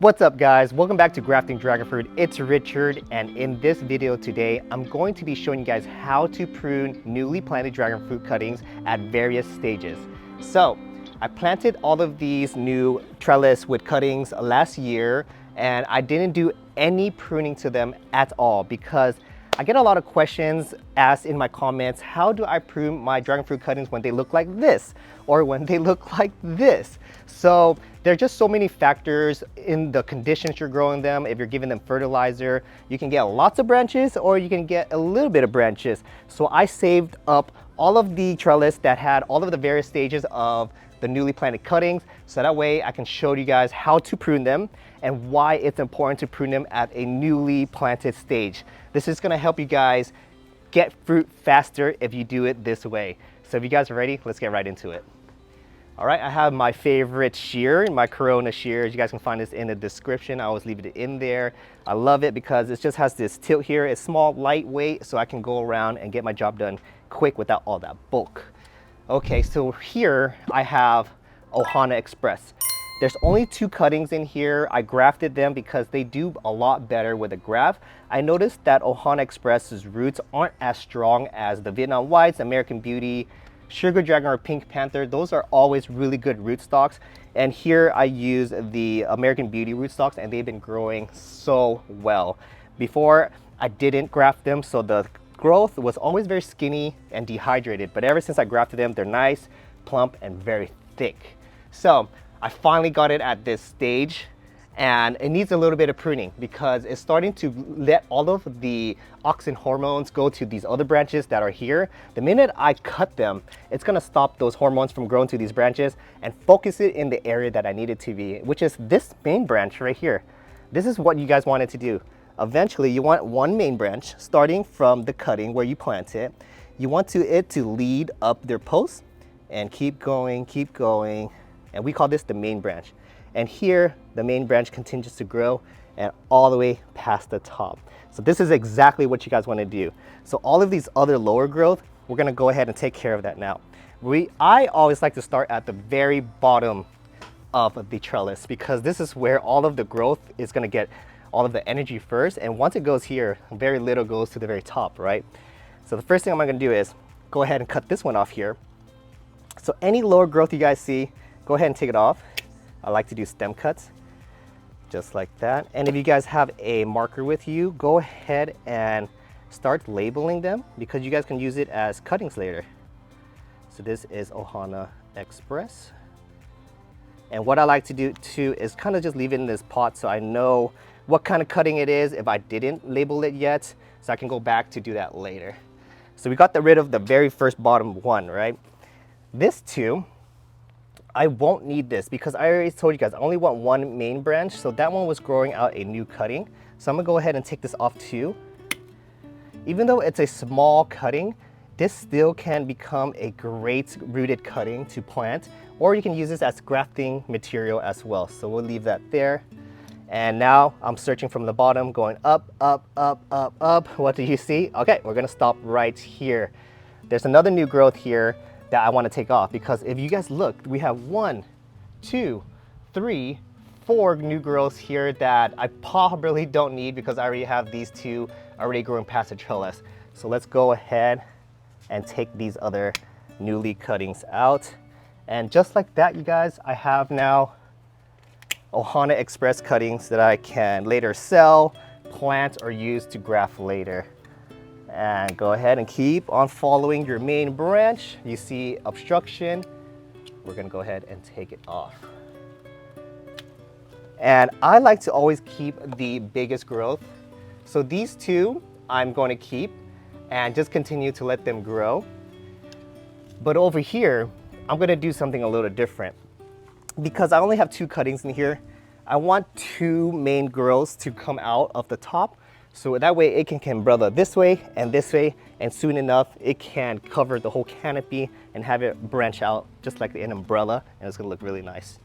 What's up guys, welcome back to Grafting Dragon Fruit. It's Richard, and in this video today I'm going to be showing you guys how to prune newly planted dragon fruit cuttings at various stages. So I planted all of these new trellis wood cuttings last year, and I didn't do any pruning to them at all because I get a lot of questions asked in my comments, how do I prune my dragon fruit cuttings when they look like this or when they look like this? So there are just so many factors in the conditions you're growing them. If you're giving them fertilizer, you can get lots of branches or you can get a little bit of branches. So I saved up all of the trellis that had all of the various stages of the newly planted cuttings, so that way I can show you guys how to prune them and why it's important to prune them at a newly planted stage. This is gonna help you guys get fruit faster if you do it this way. So if you guys are ready, let's get right into it. All right, I have my favorite shear, my Corona shears. You guys can find this in the description. I always leave it in there. I love it because it just has this tilt here. It's small, lightweight, so I can go around and get my job done quick without all that bulk. Okay, so here I have Ohana Express. There's only 2 cuttings in here. I grafted them because they do a lot better with a graft. I noticed that Ohana Express's roots aren't as strong as the Vietnam Whites, American Beauty, Sugar Dragon, or Pink Panther. Those are always really good rootstocks. And here I use the American Beauty rootstocks, and they've been growing so well. Before, I didn't graft them, so the growth was always very skinny and dehydrated, but ever since I grafted them, they're nice, plump, and very thick. So I finally got it at this stage, and it needs a little bit of pruning because it's starting to let all of the auxin hormones go to these other branches that are here. The minute I cut them, it's gonna stop those hormones from growing to these branches and focus it in the area that I need it to be, which is this main branch right here. This is what you guys wanted to do. Eventually, you want one main branch starting from the cutting where you plant it. You want it to lead up their post and keep going, and we call this the main branch. And here, the main branch continues to grow and all the way past the top. So this is exactly what you guys want to do. So all of these other lower growth, we're going to go ahead and take care of that now. I always like to start at the very bottom of the trellis because this is where all of the growth is going to get all of the energy first, and once it goes here, very little goes to the very top, right? So the first thing I'm gonna do is go ahead and cut this one off here. So any lower growth you guys see, go ahead and take it off. I like to do stem cuts, just like that. And if you guys have a marker with you, go ahead and start labeling them because you guys can use it as cuttings later. So this is Ohana Express. And what I like to do too is kind of just leave it in this pot so I know what kind of cutting it is if I didn't label it yet, so I can go back to do that later. So we got rid of the very first bottom one, right? This too, I won't need this because I already told you guys I only want one main branch, so that one was growing out a new cutting. So I'm gonna go ahead and take this off too. Even though it's a small cutting, this still can become a great rooted cutting to plant, or you can use this as grafting material as well. So we'll leave that there. And now I'm searching from the bottom, going up, up, up, up, up. What do you see? Okay, we're gonna stop right here. There's another new growth here that I wanna take off because if you guys look, we have 1, 2, 3, 4 new growths here that I probably don't need because I already have these 2 already growing past the trellis. So let's go ahead and take these other newly cuttings out. And just like that, you guys, I have now Ohana Express cuttings that I can later sell, plant, or use to graft later. And go ahead and keep on following your main branch. You see obstruction, we're gonna go ahead and take it off. And I like to always keep the biggest growth. So these 2 I'm going to keep and just continue to let them grow. But over here, I'm gonna do something a little different. Because I only have 2 cuttings in here, I want 2 main growths to come out of the top. So that way it can brother this way, and soon enough it can cover the whole canopy and have it branch out just like an umbrella, and it's gonna look really nice.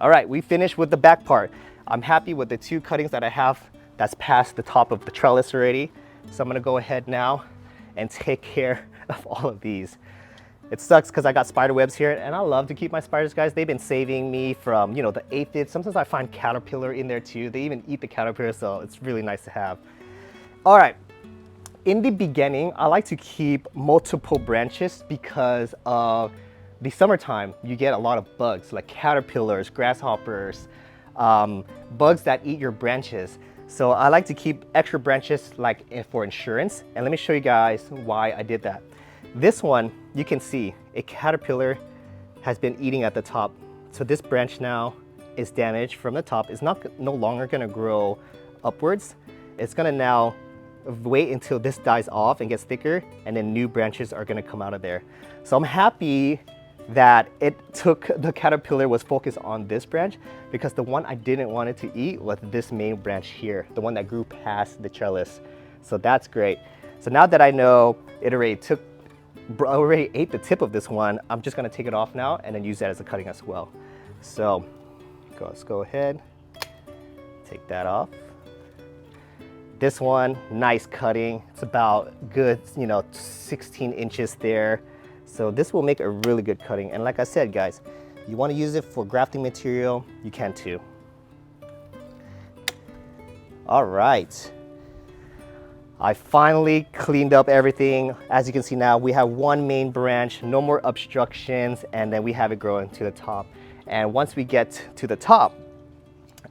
All right, we finished with the back part. I'm happy with the 2 cuttings that I have that's past the top of the trellis already. So I'm gonna go ahead now and take care of all of these. It sucks because I got spider webs here, and I love to keep my spiders, guys. They've been saving me from, you know, the aphids. Sometimes I find caterpillar in there too. They even eat the caterpillar, so it's really nice to have. All right, in the beginning, I like to keep multiple branches because of the summertime. You get a lot of bugs like caterpillars, grasshoppers, bugs that eat your branches. So I like to keep extra branches like for insurance. And let me show you guys why I did that. This one, you can see a caterpillar has been eating at the top. So this branch now is damaged from the top. It's no longer gonna grow upwards. It's gonna now wait until this dies off and gets thicker, and then new branches are gonna come out of there. So I'm happy that the caterpillar was focused on this branch, because the one I didn't want it to eat was this main branch here, the one that grew past the trellis. So that's great. So now that I know it already ate the tip of this one, I'm just gonna take it off now and then use that as a cutting as well. So let's go ahead, take that off. This one, nice cutting. It's about good, 16 inches there. So this will make a really good cutting. And like I said, guys, you wanna use it for grafting material, you can too. All right. I finally cleaned up everything. As you can see now, we have one main branch, no more obstructions, and then we have it growing to the top. And once we get to the top,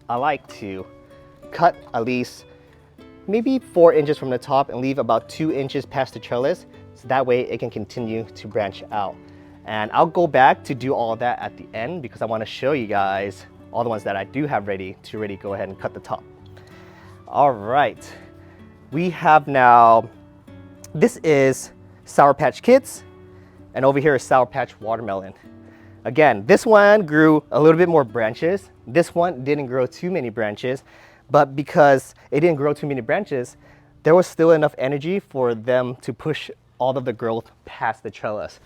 I like to cut at least maybe 4 inches from the top and leave about 2 inches past the trellis, so that way it can continue to branch out. And I'll go back to do all that at the end because I want to show you guys all the ones that I do have ready to go ahead and cut the top. All right. We have now, this is Sour Patch Kids, and over here is Sour Patch Watermelon. Again, this one grew a little bit more branches. This one didn't grow too many branches, but because it didn't grow too many branches, there was still enough energy for them to push all of the growth past the trellis.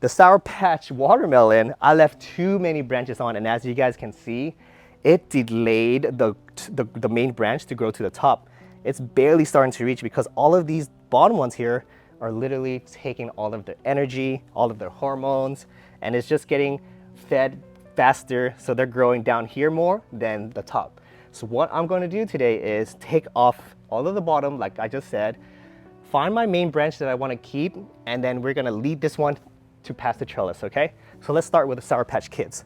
The Sour Patch Watermelon, I left too many branches on, and as you guys can see, it delayed the main branch to grow to the top. It's barely starting to reach because all of these bottom ones here are literally taking all of their energy, all of their hormones, and it's just getting fed faster, so they're growing down here more than the top. So what I'm going to do today is take off all of the bottom, like I just said, find my main branch that I want to keep, and then we're going to lead this one to past the trellis, okay? So let's start with the Sour Patch Kids.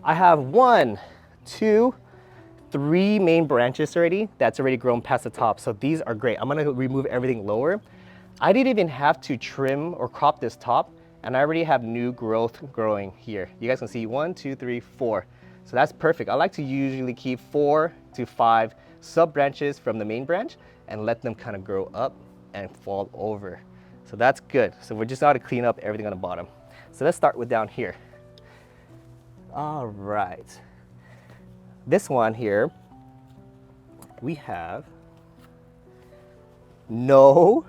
I have 1, 2, 3 main branches already that's already grown past the top, so these are great. I'm gonna remove everything lower. I didn't even have to trim or crop this top, and I already have new growth growing here. You guys can see 1, 2, 3, 4. So that's perfect. I like to usually keep 4 to 5 sub branches from the main branch and let them kind of grow up and fall over. So that's good. So we're just going to clean up everything on the bottom. So let's start with down here. All right. This one here, we have no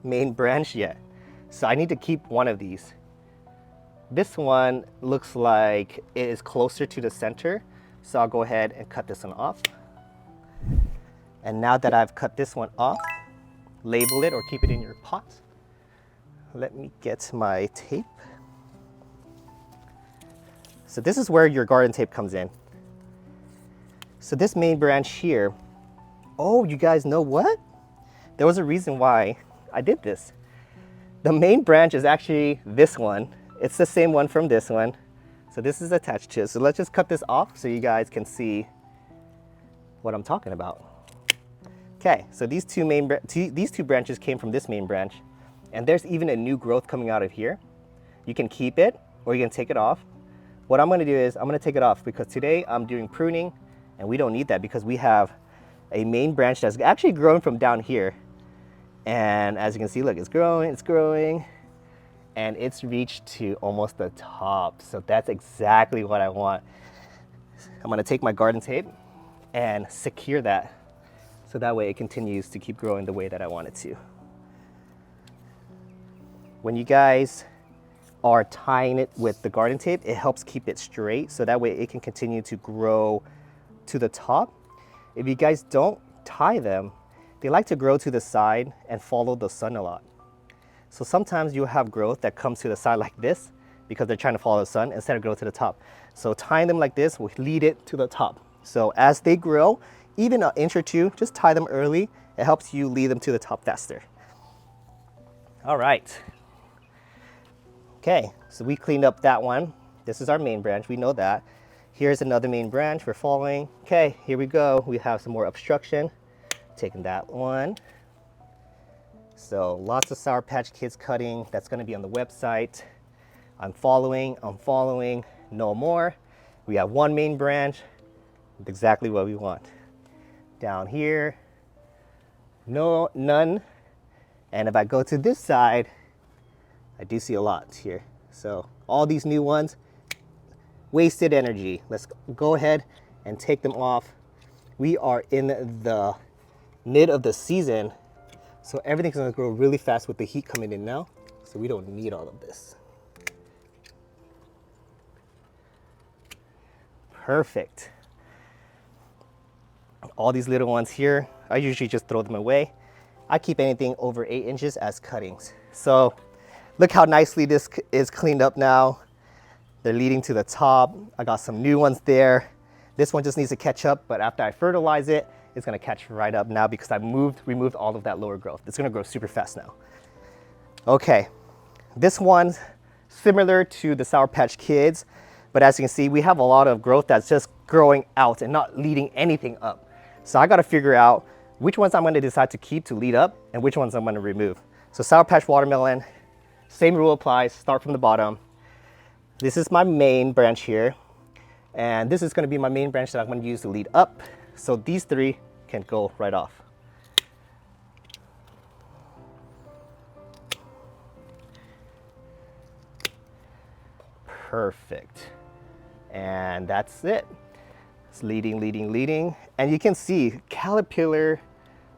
main branch yet. So I need to keep one of these. This one looks like it is closer to the center. So I'll go ahead and cut this one off. And now that I've cut this one off, label it or keep it in your pot. Let me get my tape. So this is where your garden tape comes in. So this main branch here, oh, you guys know what? There was a reason why I did this. The main branch is actually this one. It's the same one from this one. So this is attached to it. So let's just cut this off so you guys can see what I'm talking about. Okay, so these two branches came from this main branch, and there's even a new growth coming out of here. You can keep it or you can take it off. What I'm gonna do is I'm gonna take it off because today I'm doing pruning, and we don't need that because we have a main branch that's actually growing from down here. And as you can see, look, it's growing, and it's reached to almost the top. So that's exactly what I want. I'm gonna take my garden tape and secure that so that way it continues to keep growing the way that I want it to. When you guys are tying it with the garden tape, it helps keep it straight so that way it can continue to grow to the top. If you guys don't tie them, they like to grow to the side and follow the sun a lot. So sometimes you'll have growth that comes to the side like this because they're trying to follow the sun instead of grow to the top. So tying them like this will lead it to the top. So as they grow, even an inch or two, just tie them early. It helps you lead them to the top faster. All right. Okay, so we cleaned up that one. This is our main branch, we know that. Here's another main branch we're following. Okay, here we go. We have some more obstruction. Taking that one. So lots of Sour Patch Kids cutting. That's gonna be on the website. I'm following, no more. We have one main branch with exactly what we want. Down here, none. And if I go to this side, I do see a lot here. So all these new ones, wasted energy. Let's go ahead and take them off. We are in the mid of the season, so everything's gonna grow really fast with the heat coming in now. So we don't need all of this. Perfect. All these little ones here, I usually just throw them away. I keep anything over 8 inches as cuttings. So look how nicely this is cleaned up now. They're leading to the top. I got some new ones there. This one just needs to catch up, but after I fertilize it, it's gonna catch right up now because I removed all of that lower growth. It's gonna grow super fast now. Okay, this one's similar to the Sour Patch Kids, but as you can see, we have a lot of growth that's just growing out and not leading anything up. So I gotta figure out which ones I'm gonna decide to keep to lead up and which ones I'm gonna remove. So Sour Patch Watermelon, same rule applies, start from the bottom. This is my main branch here, and this is gonna be my main branch that I'm gonna use to lead up. So these three can go right off. Perfect. And that's it. It's leading. And you can see caterpillar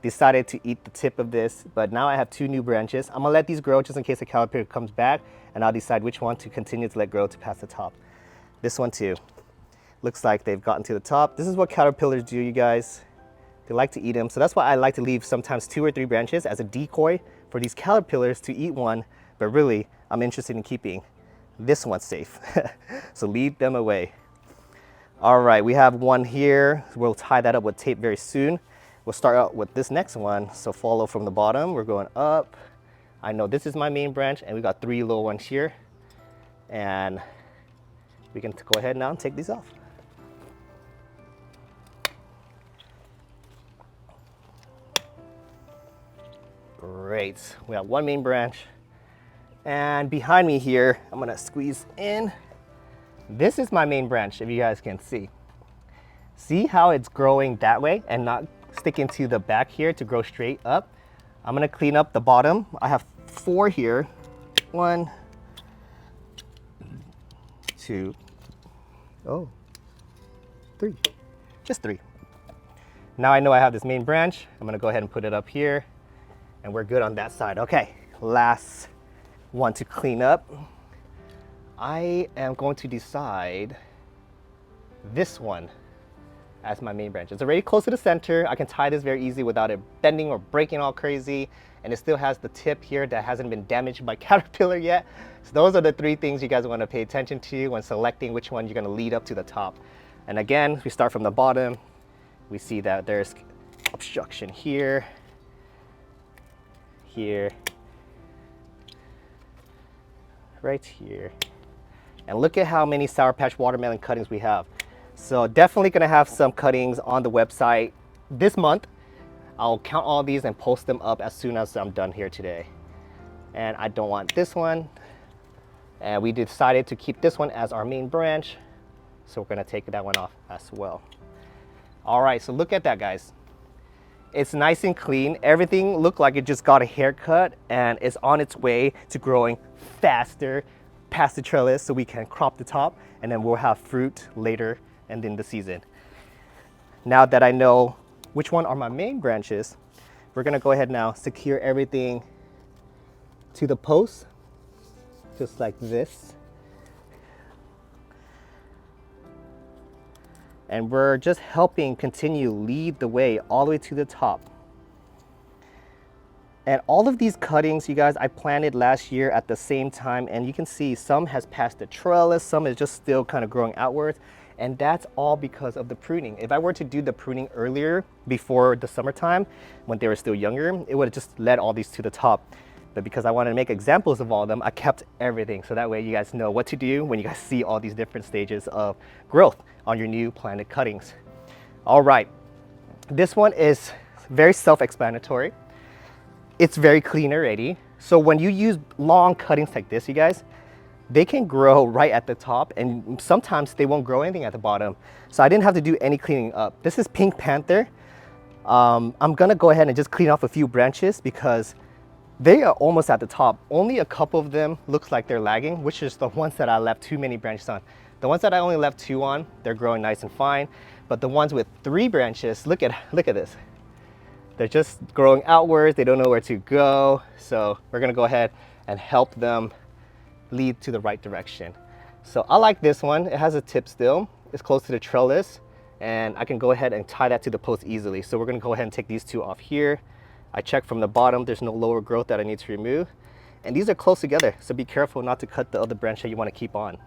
decided to eat the tip of this, but now I have 2 new branches. I'm gonna let these grow just in case the caterpillar comes back, and I'll decide which one to continue to let grow to past the top. This one too. Looks like they've gotten to the top. This is what caterpillars do, you guys. They like to eat them. So that's why I like to leave sometimes 2 or 3 branches as a decoy for these caterpillars to eat one, but really I'm interested in keeping this one safe. So lead them away. All right, we have one here. We'll tie that up with tape very soon. We'll start out with this next one. So follow from the bottom, we're going up. I know this is my main branch and we got 3 little ones here. And we can go ahead now and take these off. Great, we have one main branch. And behind me here, I'm gonna squeeze in. This is my main branch, if you guys can see. See how it's growing that way and not sticking to the back here to grow straight up? I'm gonna clean up the bottom. I have 4 here. 1, 2, 3. Just 3. Now I know I have this main branch. I'm gonna go ahead and put it up here and we're good on that side. Okay, last one to clean up. I am going to decide this one as my main branch. It's already close to the center. I can tie this very easy without it bending or breaking all crazy. And it still has the tip here that hasn't been damaged by caterpillar yet. So those are the 3 things you guys want to pay attention to when selecting which one you're going to lead up to the top. And again, we start from the bottom. We see that there's obstruction here, right here. And look at how many Sour Patch Watermelon cuttings we have. So definitely gonna have some cuttings on the website this month. I'll count all these and post them up as soon as I'm done here today. And I don't want this one. And we decided to keep this one as our main branch. So we're gonna take that one off as well. All right, so look at that, guys. It's nice and clean. Everything looked like it just got a haircut and is on its way to growing faster past the trellis so we can crop the top and then we'll have fruit later and in the season. Now that I know which one are my main branches, we're gonna go ahead now, secure everything to the post, just like this. And we're just helping continue lead the way all the way to the top. And all of these cuttings, you guys, I planted last year at the same time, and you can see some has passed the trellis, some is just still kind of growing outwards, and that's all because of the pruning. If I were to do the pruning earlier, before the summertime, when they were still younger, it would have just led all these to the top. But because I wanted to make examples of all of them, I kept everything, so that way you guys know what to do when you guys see all these different stages of growth on your new planted cuttings. All right, this one is very self-explanatory. It's very clean already. So when you use long cuttings like this, you guys, they can grow right at the top, and sometimes they won't grow anything at the bottom. So I didn't have to do any cleaning up. This is pink Panther. I'm gonna go ahead and just clean off a few branches because they are almost at the top. Only a couple of them looks like they're lagging, which is the ones that I left too many branches on. The ones that I only left 2 on, they're growing nice and fine. But the ones with 3 branches, look at this. They're just growing outwards. They don't know where to go. So we're gonna go ahead and help them lead to the right direction. So I like this one. It has a tip still. It's close to the trellis, and I can go ahead and tie that to the post easily. So we're gonna go ahead and take these 2 off here. I checked from the bottom. There's no lower growth that I need to remove. And these are close together, so be careful not to cut the other branch that you wanna keep on.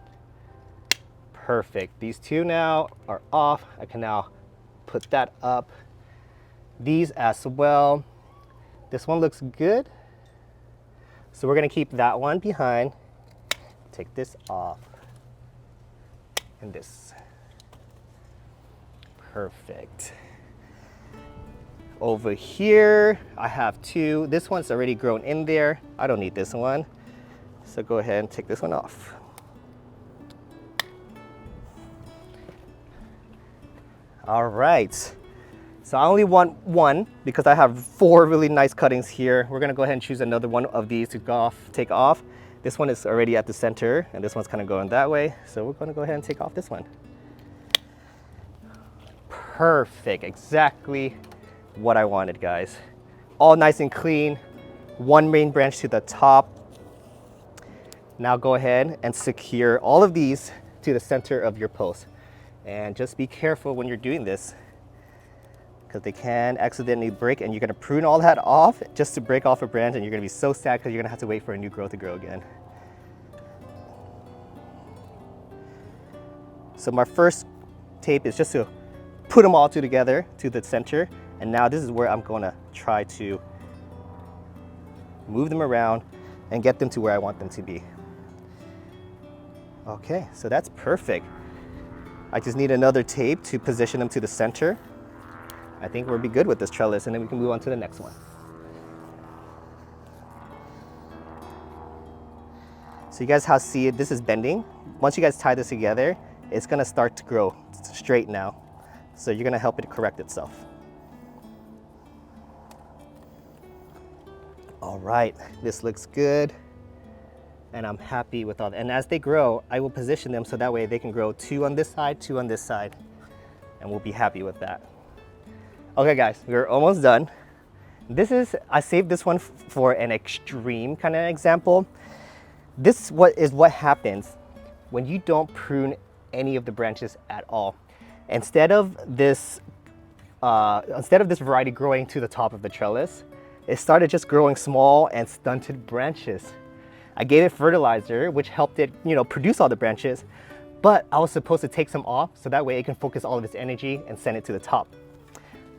Perfect. These 2 now are off. I can now put that up. These as well. This one looks good. So we're gonna keep that one behind. Take this off. And this. Perfect. Over here, I have 2. This one's already grown in there. I don't need this one. So go ahead and take this one off. All right. So I only want 1 because I have 4 really nice cuttings here. We're gonna go ahead and choose another one of these to take off. This one is already at the center, and this one's kind of going that way. So we're gonna go ahead and take off this one. Perfect, exactly what I wanted, guys. All nice and clean. 1 main branch to the top. Now go ahead and secure all of these to the center of your post. And just be careful when you're doing this, because they can accidentally break, and you're gonna prune all that off just to break off a branch, and you're gonna be so sad because you're gonna have to wait for a new growth to grow again. So my first tape is just to put them all together to the center, and now this is where I'm gonna try to move them around and get them to where I want them to be. Okay, so that's perfect. I just need another tape to position them to the center. I think we'll be good with this trellis, and then we can move on to the next one. So you guys see it, this is bending. Once you guys tie this together, it's gonna start to grow straight now. So you're gonna help it correct itself. All right, this looks good. And I'm happy with all that. And as they grow, I will position them so that way they can grow 2 on this side, 2 on this side, and we'll be happy with that. Okay guys, we're almost done. I saved this one for an extreme kind of example. This is what happens when you don't prune any of the branches at all. Instead of this variety growing to the top of the trellis, it started just growing small and stunted branches. I gave it fertilizer, which helped it, produce all the branches, but I was supposed to take some off so that way it can focus all of its energy and send it to the top.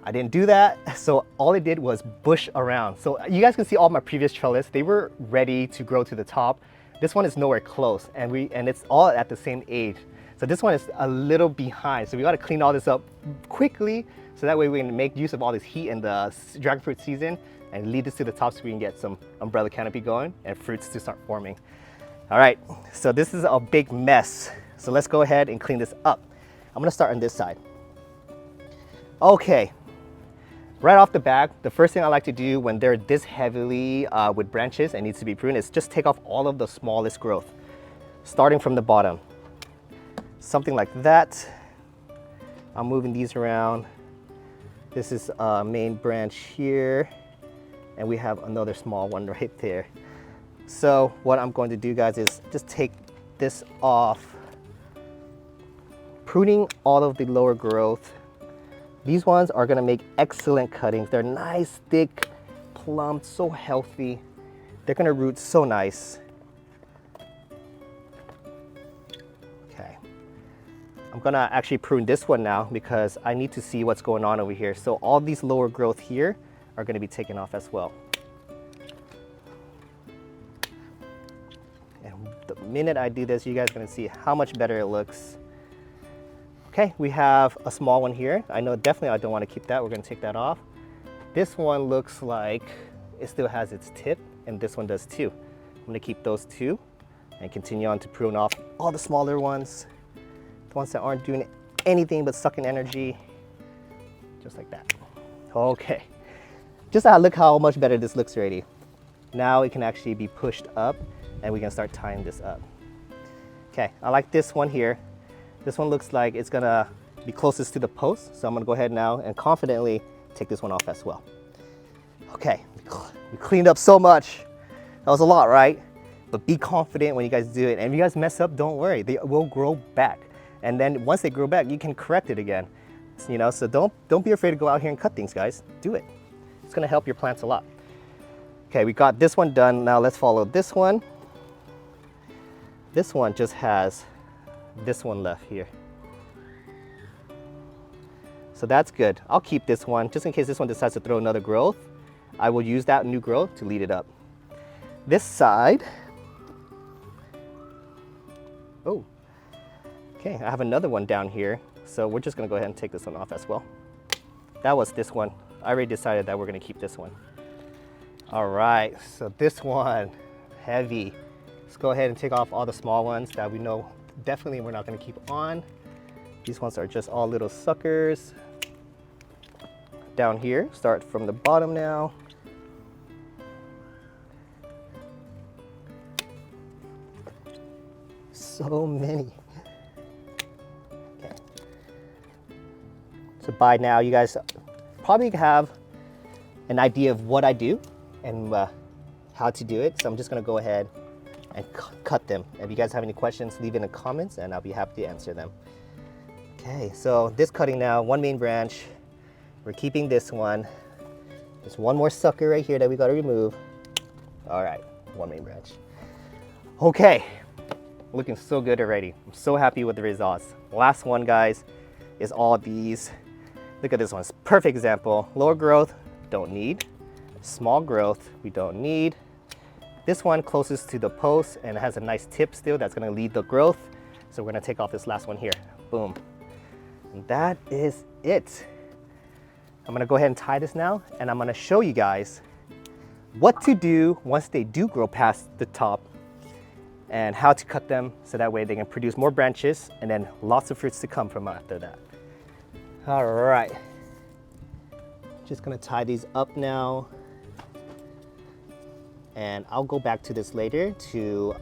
I didn't do that, so all it did was bush around. So you guys can see all my previous trellis, they were ready to grow to the top. This one is nowhere close, and it's all at the same age. So this one is a little behind, so we gotta clean all this up quickly so that way we can make use of all this heat in the dragon fruit season and lead this to the top so we can get some umbrella canopy going and fruits to start forming. All right, so this is a big mess. So let's go ahead and clean this up. I'm gonna start on this side. Okay. Right off the bat, the first thing I like to do when they're this heavily with branches and needs to be pruned is just take off all of the smallest growth, starting from the bottom. Something like that. I'm moving these around. This is a main branch here, and we have another small one right there. So what I'm going to do, guys, is just take this off, pruning all of the lower growth. These ones are gonna make excellent cuttings. They're nice, thick, plump, so healthy. They're gonna root so nice. Okay. I'm gonna actually prune this one now because I need to see what's going on over here. So all these lower growth here are gonna be taken off as well. And the minute I do this, you guys are gonna see how much better it looks. Okay, we have a small one here. I know definitely I don't wanna keep that. We're gonna take that off. This one looks like it still has its tip, and this one does too. I'm gonna keep those two and continue on to prune off all the smaller ones. The ones that aren't doing anything but sucking energy, just like that. Okay, just look how much better this looks already. Now it can actually be pushed up and we can start tying this up. Okay, I like this one here. This one looks like it's gonna be closest to the post, so I'm gonna go ahead now and confidently take this one off as well. Okay, we cleaned up so much. That was a lot, right? But be confident when you guys do it. And if you guys mess up, don't worry, they will grow back. And then once they grow back, you can correct it again. You know, so don't be afraid to go out here and cut things, guys. Do it. It's gonna help your plants a lot. Okay, we got this one done. Now let's follow this one. This one just has this one left here. So that's good. I'll keep this one just in case this one decides to throw another growth. I will use that new growth to lead it up. This side, oh, okay, I have another one down here. So we're just gonna go ahead and take this one off as well. That was this one. I already decided that we're gonna keep this one. All right, so this one, heavy. Let's go ahead and take off all the small ones that we know definitely we're not gonna keep on. These ones are just all little suckers. Down here, start from the bottom now. So many. Okay. So by now, you guys probably have an idea of what I do and how to do it. So I'm just gonna go ahead and cut them. If you guys have any questions, leave it in the comments and I'll be happy to answer them. Okay, so this cutting now, one main branch. We're keeping this one. There's one more sucker right here that we gotta remove. All right, one main branch. Okay, looking so good already. I'm so happy with the results. Last one, guys, is all these. Look at this one, it's a perfect example. Lower growth, don't need. Small growth, we don't need. This one closest to the post and it has a nice tip still that's gonna lead the growth. So we're gonna take off this last one here, boom. And that is it. I'm gonna go ahead and tie this now and I'm gonna show you guys what to do once they do grow past the top and how to cut them so that way they can produce more branches and then lots of fruits to come from after that. All right, just gonna tie these up now. And I'll go back to this later to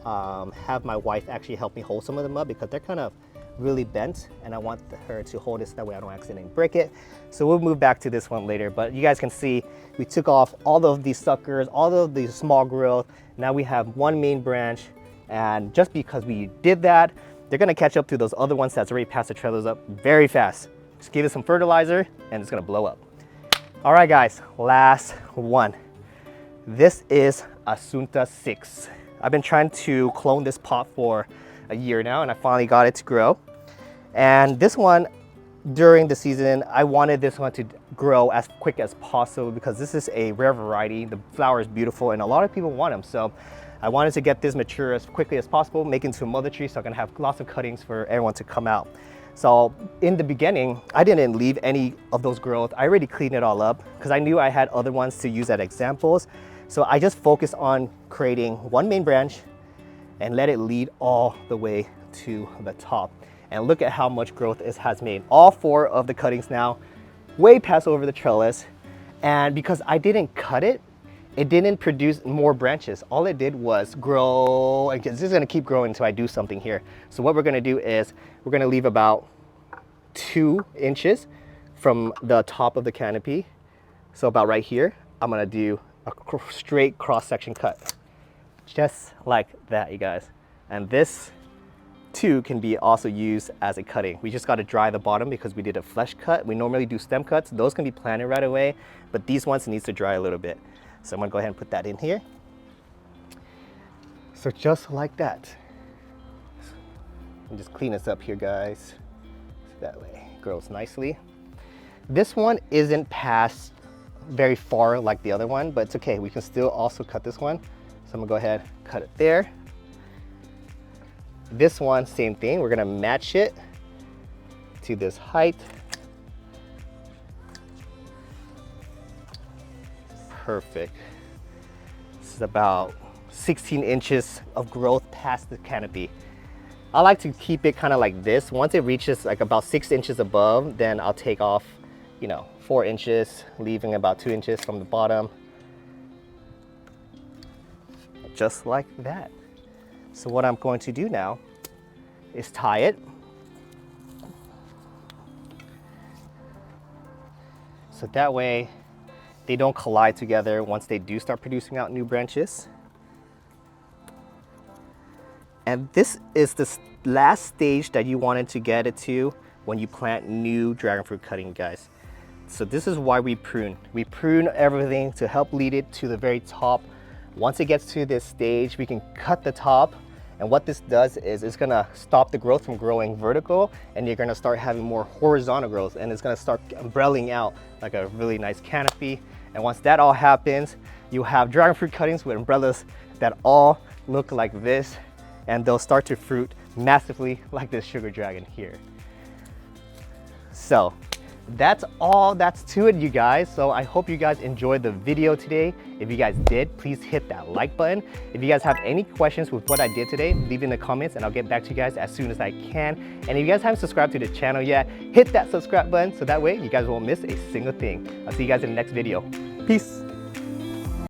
have my wife actually help me hold some of them up because they're kind of really bent and I want her to hold it so that way I don't accidentally break it. So we'll move back to this one later, but you guys can see we took off all of these suckers, all of these small growth. Now we have one main branch, and just because we did that, they're gonna catch up to those other ones that's already passed the trellis up very fast. Just give it some fertilizer and it's gonna blow up. All right guys, last one. This is Asunta 6. I've been trying to clone this pot for a year now and I finally got it to grow. And this one, during the season, I wanted this one to grow as quick as possible because this is a rare variety. The flower is beautiful and a lot of people want them. So I wanted to get this mature as quickly as possible, make it into a mother tree so I can have lots of cuttings for everyone to come out. So in the beginning, I didn't leave any of those growth. I already cleaned it all up because I knew I had other ones to use as examples. So I just focused on creating one main branch and let it lead all the way to the top. And look at how much growth it has made. All 4 of the cuttings now way past over the trellis. And because I didn't cut it, it didn't produce more branches. All it did was grow, and this is gonna keep growing until I do something here. So what we're gonna do is we're gonna leave about 2 inches from the top of the canopy. So about right here, I'm gonna do a straight cross-section cut. Just like that, you guys. And this too can be also used as a cutting. We just got to dry the bottom because we did a flesh cut. We normally do stem cuts. Those can be planted right away, but these ones needs to dry a little bit. So I'm gonna go ahead and put that in here. So just like that. And just clean this up here, guys. So that way it grows nicely. This one isn't past very far like the other one, but it's okay. We can still also cut this one. So I'm gonna go ahead, cut it there. This one, same thing. We're gonna match it to this height. Perfect. This is about 16 inches of growth past the canopy. I like to keep it kind of like this. Once it reaches like about 6 inches above, then I'll take off, you know, 4 inches, leaving about 2 inches from the bottom. Just like that. So what I'm going to do now is tie it. So that way they don't collide together once they do start producing out new branches. And this is the last stage that you wanted to get it to when you plant new dragon fruit cutting, guys. So this is why we prune. We prune everything to help lead it to the very top. Once it gets to this stage, we can cut the top. And what this does is it's gonna stop the growth from growing vertical, and you're gonna start having more horizontal growth, and it's gonna start umbrelling out like a really nice canopy. And once that all happens, you have dragon fruit cuttings with umbrellas that all look like this, and they'll start to fruit massively like this sugar dragon here. So that's all that's to it, you guys. So I hope you guys enjoyed the video today. If you guys did, please hit that like button. If you guys have any questions with what I did today, leave in the comments and I'll get back to you guys as soon as I can. And if you guys haven't subscribed to the channel yet, hit that subscribe button so that way you guys won't miss a single thing. I'll see you guys in the next video. Peace.